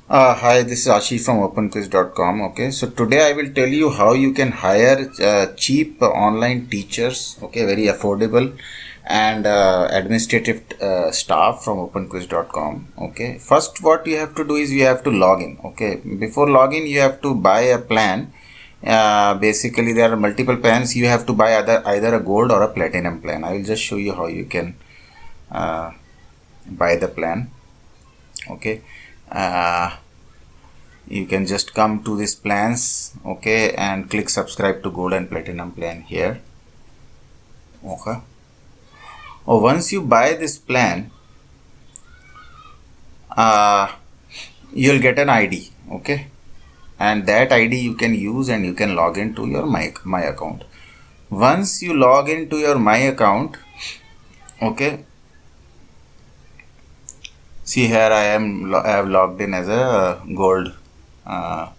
Hi, this is Ashish from OpenQuiz.com. Okay, so today I will tell you how you can hire cheap online teachers. Okay, very affordable and administrative staff from OpenQuiz.com. Okay, first what you have to do is you have to log in. Okay, before login you have to buy a plan. Basically, there are multiple plans. You have to buy either a gold or a platinum plan. I will just show you how you can uh, buy the plan. Okay. Uh, you can just come to these plans, okay, and click subscribe to gold and platinum plan here. Okay, once you buy this plan, uh, you'll get an ID. Okay, and that ID you can use and you can log into your my account. Once you log into your my account, okay, see here I have logged in as a gold uh,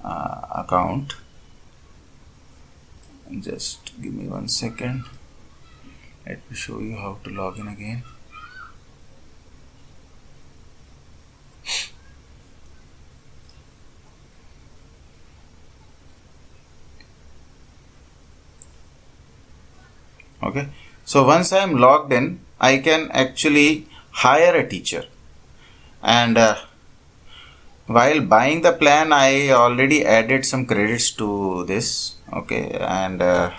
account. Just give me 1 second. Let me show you how to log in again. Okay, so once I am logged in, I can actually hire a teacher. And while buying the plan, I already added some credits to this. Okay, and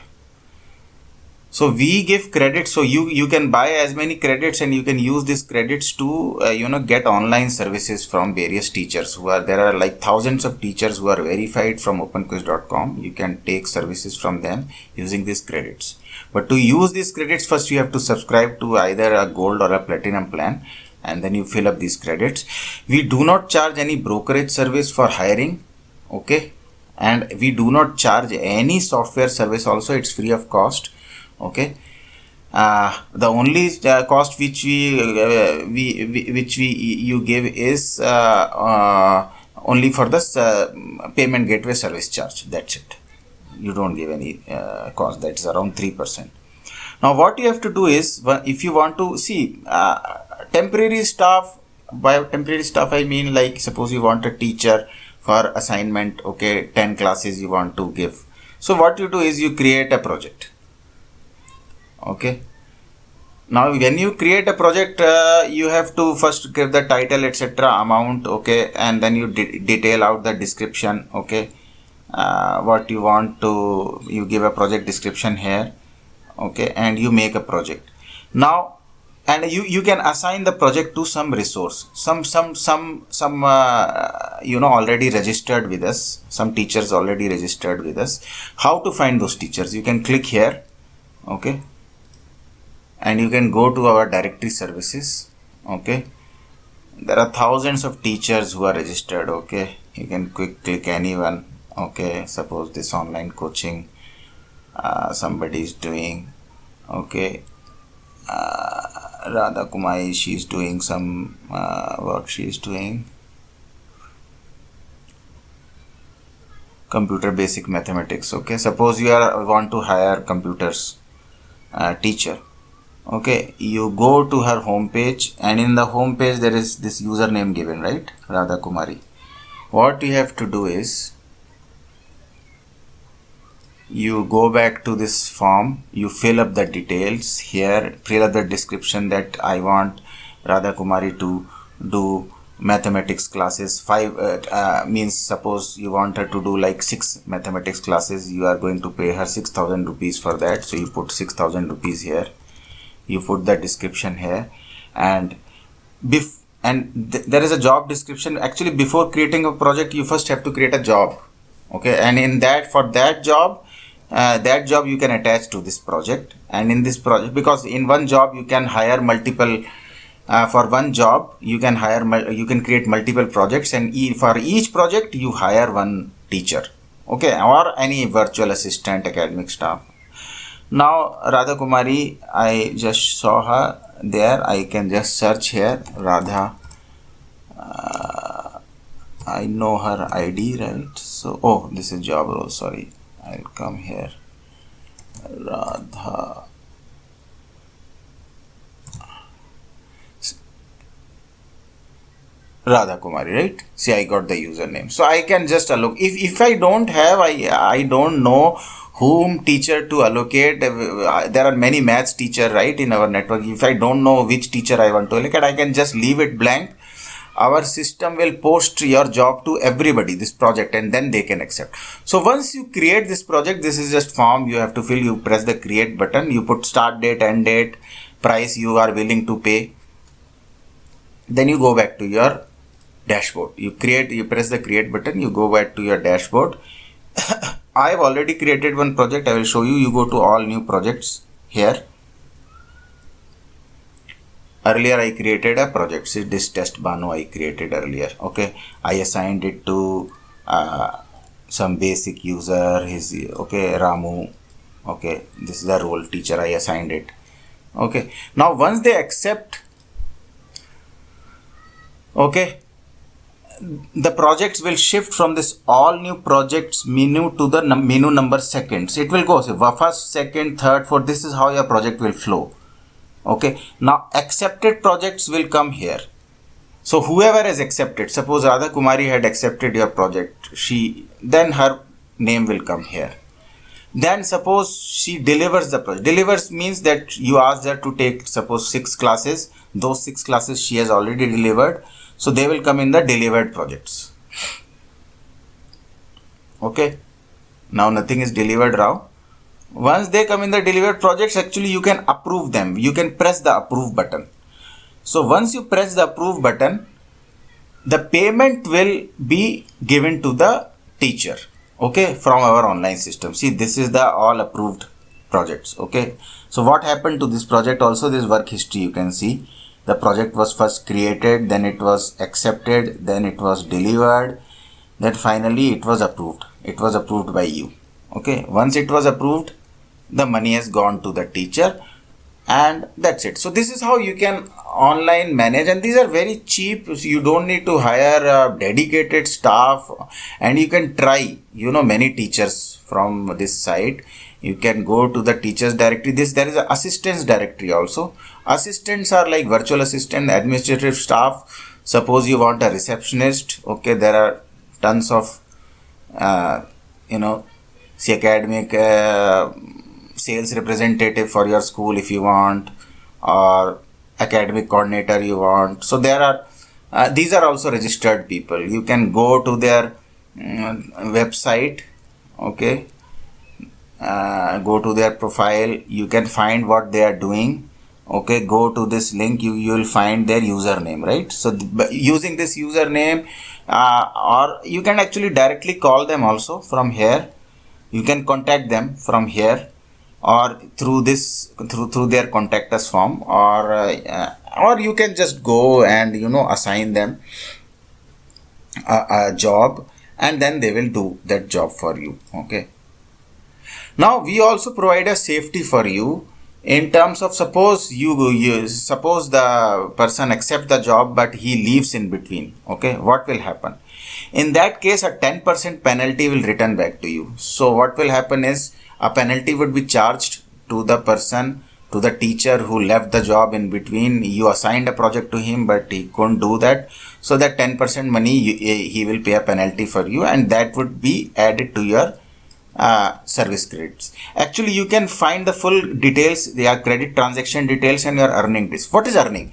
so we give credits, so you can buy as many credits and you can use these credits to get online services from various teachers who are there are like thousands of teachers who are verified from openquiz.com. You can take services from them using these credits, but to use these credits, first you have to subscribe to either a gold or a platinum plan, and then you fill up these credits. We do not charge any brokerage service for hiring. Okay, and we do not charge any software service also. It's free of cost. Okay, the only cost which we you give is only for this payment gateway service charge. That's it. You don't give any cost. That's around 3%. Now what you have to do is, if you want to see temporary staff, by temporary staff I mean, like suppose you want a teacher for assignment, okay, 10 classes you want to give. So what you do is you create a project. Okay, now when you create a project, you have to first give the title, etc., amount, okay, and then you detail out the description. Okay, what you want to, you give a project description here. Okay, and you make a project now, and you can assign the project to some resource, some already registered with us, some teachers already registered with us. How to find those teachers? You can click here. Okay, and you can go to our directory services. Okay, there are thousands of teachers who are registered. Okay, you can click anyone. Okay, suppose this online coaching somebody is doing. Okay, Radha Kumari, she is doing some work. She is doing computer basic mathematics. Okay, suppose you want to hire computers teacher. Okay, you go to her home page, and in the home page there is this username given, right? Radha Kumari. What you have to do is, you go back to this form, you fill up the details here, fill up the description that I want Radha Kumari to do mathematics classes. 5 means suppose you want her to do like 6 mathematics classes, you are going to pay her 6,000 rupees for that. So you put 6,000 rupees here, you put the description here, and there is a job description. Actually, before creating a project, you first have to create a job. Okay, and in that, for that job you can attach to this project. And in this project, because in one job you can hire multiple, for one job you can you can create multiple projects, and for each project you hire one teacher. Okay, or any virtual assistant, academic staff. Now Radha Kumari, I just saw her there. I can just search here Radha. I know her ID, right? So, oh, this is job role. Sorry, I'll come here. Radha. Radha Kumari, right? See, I got the username. So I can just allocate. If I don't have, I don't know whom teacher to allocate. There are many maths teacher, right, in our network. If I don't know which teacher I want to allocate, I can just leave it blank. Our system will post your job to everybody, this project, and then they can accept. So once you create this project, this is just form you have to fill. You press the create button, you put start date, end date, price you are willing to pay. Then you go back to your dashboard. You press the create button, you go back to your dashboard. I have already created one project. I will show you. You go to all new projects here. Earlier I created a project. See, this test Banu I created earlier. Okay, I assigned it to some basic user. His okay, Ramu. Okay, this is the role teacher. I assigned it. Okay, now once they accept, okay, the projects will shift from this all new projects menu to the menu number seconds. It will go first, second, third, fourth. This is how your project will flow. Okay, now accepted projects will come here. So whoever has accepted, suppose Radha Kumari had accepted your project, then her name will come here. Then suppose she delivers the project. Delivers means that you asked her to take suppose 6 classes. Those 6 classes she has already delivered. So they will come in the delivered projects. Okay. Now nothing is delivered now. Once they come in the delivered projects, actually you can approve them. You can press the approve button. So once you press the approve button, the payment will be given to the teacher. Okay, from our online system. See, this is the all approved projects. Okay, so what happened to this project? Also, this work history you can see. The project was first created, then it was accepted, then it was delivered, then finally it was approved. It was approved by you. Okay, once it was approved, the money has gone to the teacher, and that's it. So this is how you can online manage, and these are very cheap. So you don't need to hire a dedicated staff, and you can try, many teachers from this site. You can go to the teachers directory. There is an assistants directory also. Assistants are like virtual assistant, administrative staff. Suppose you want a receptionist. Okay, there are tons of see academic sales representative for your school if you want, or academic coordinator you want. So there are these are also registered people. You can go to their website. Okay, go to their profile. You can find what they are doing. Okay, go to this link, you will find their username, right? So using this username, or you can actually directly call them also from here. You can contact them from here, or through this through their contact us form, or you can just go and assign them a job, and then they will do that job for you. Okay, now we also provide a safety for you in terms of suppose suppose the person accept the job but he leaves in between. Okay, what will happen? In that case, a 10% penalty will return back to you. So what will happen is a penalty would be charged to the person, to the teacher who left the job in between. You assigned a project to him but he couldn't do that, so that 10% money he will pay a penalty for you, and that would be added to your service credits. Actually, you can find the full details, their credit transaction details, and your earning this. What is earning?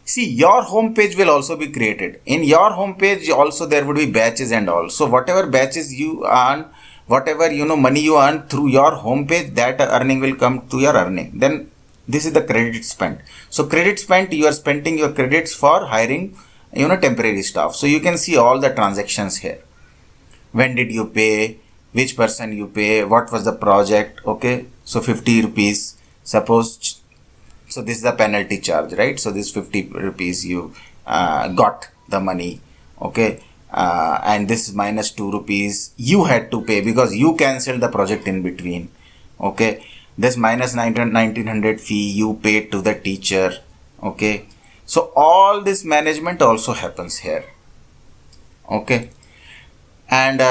See, your home page will also be created. In your home page also there would be batches and all. So whatever batches you earn, whatever money you earn through your home page, that earning will come to your earning. Then this is the credit spent. So credit spent, you are spending your credits for hiring temporary staff. So you can see all the transactions here. When did you pay? Which person you pay? What was the project? Okay, so 50 rupees. Suppose, so this is the penalty charge, right? So this 50 rupees you got the money. Okay, and this is minus 2 rupees you had to pay because you cancelled the project in between. Okay, this minus 1900 fee you paid to the teacher. Okay, so all this management also happens here. Okay, and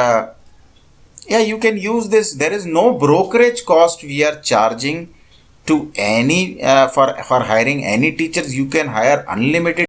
yeah, you can use this. There is no brokerage cost we are charging to any for hiring any teachers. You can hire unlimited